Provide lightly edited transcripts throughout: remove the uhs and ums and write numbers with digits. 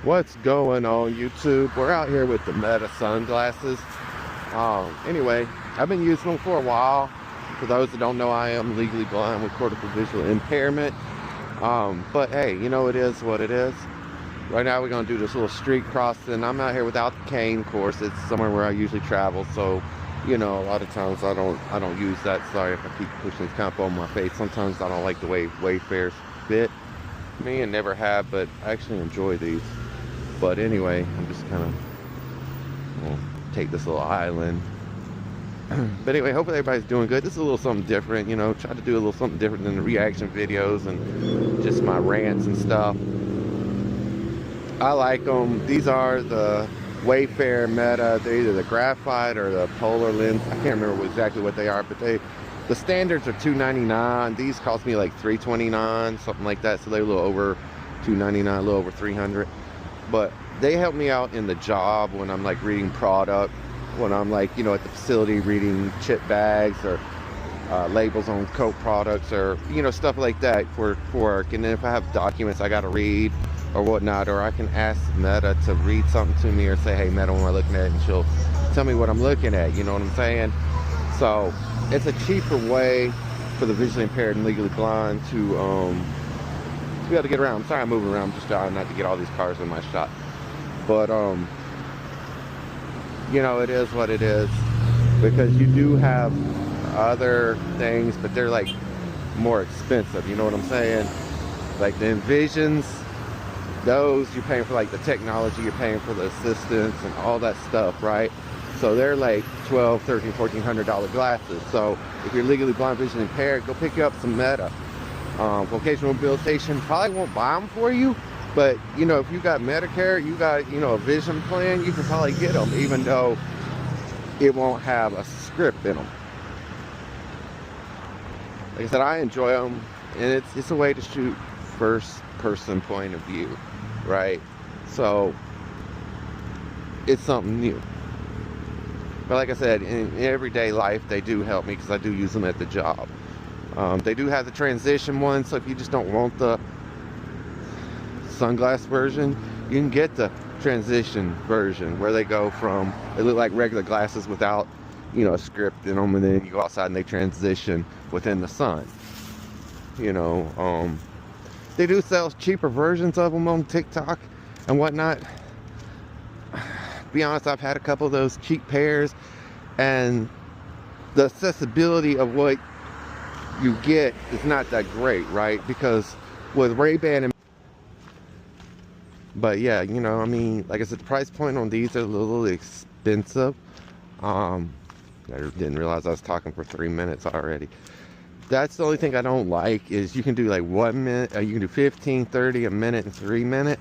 What's going on, YouTube? We're out here with the Meta sunglasses. Anyway, I've been using them for a while. For those that don't know, I am legally blind with cortical visual impairment. But hey, you know, it is what it is. Right now we're gonna do this little street crossing. I'm out here without the cane, of course. It's somewhere where I usually travel, so you know, a lot of times I don't use that. Sorry if I keep pushing this comp on my face. Sometimes I don't like the way Wayfarers fit me and never have, but I actually enjoy these. But anyway, I'm just kind of take this little island. But anyway, hopefully everybody's doing good. This is a little something different, you know, try to do a little something different than the reaction videos and just my rants and stuff. I like them. These are the Wayfarer Meta. They're either the graphite or the polar lens. I can't remember exactly what they are, but the standards are $299. These cost me like $329, something like that. So they're a little over $299, a little over $300. But they help me out in the job when I'm like reading product, when I'm like, you know, at the facility reading chip bags or labels on Coke products, or you know, stuff like that for work. And then if I have documents I gotta read or whatnot, or I can ask Meta to read something to me, or say, hey Meta, what am I looking at? And she'll tell me what I'm looking at, you know what I'm saying? So it's a cheaper way for the visually impaired and legally blind to be able to get around. I'm sorry I'm moving around, I'm just trying not to get all these cars in my shot. But you know, it is what it is, because you do have other things, but they're like more expensive, you know what I'm saying? Like the Envisions, those you're paying for like the technology, you're paying for the assistance and all that stuff, right? So they're like $1,200, $1,300, $1,400 glasses. So if you're legally blind, vision impaired, go pick up some Meta. Vocational Rehabilitation probably won't buy them for you, but you know, if you got Medicare, you got, you know, a vision plan, you can probably get them, even though it won't have a script in them. Like I said, I enjoy them, and it's a way to shoot first person point of view, right? So it's something new. But like I said, in everyday life, they do help me because I do use them at the job. They do have the transition one, so if you just don't want the sunglass version, you can get the transition version where they go from, they look like regular glasses without, you know, a script in them, and then you go outside and they transition within the sun. You know, they do sell cheaper versions of them on TikTok and whatnot. To be honest, I've had a couple of those cheap pairs, and the accessibility of what you get is not that great, right? Because with Ray-Ban and but yeah, you know, I mean, like I said, the price point on these are a little expensive. I didn't realize I was talking for 3 minutes already. That's the only thing I don't like, is you can do like 1 minute, you can do 15, 30, a minute, and 3 minute.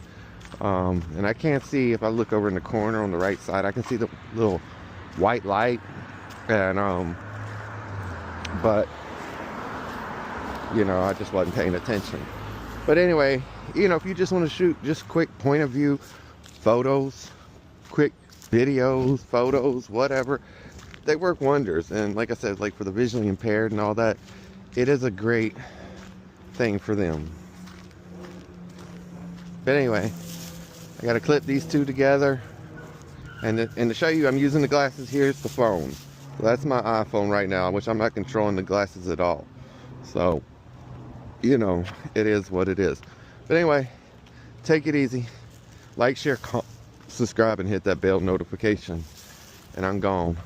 And I can't see, if I look over in the corner on the right side, I can see the little white light. And but you know, I just wasn't paying attention. But anyway, you know, if you just want to shoot just quick point of view photos, quick videos, photos, whatever, they work wonders. And like I said, like for the visually impaired and all that, it is a great thing for them. But anyway, I got to clip these two together, and to show you, I'm using the glasses. Here's the phone. So that's my iPhone right now, which I'm not controlling the glasses at all. So you know, it is what it is. But anyway, take it easy. Like, share, subscribe, and hit that bell notification. And I'm gone.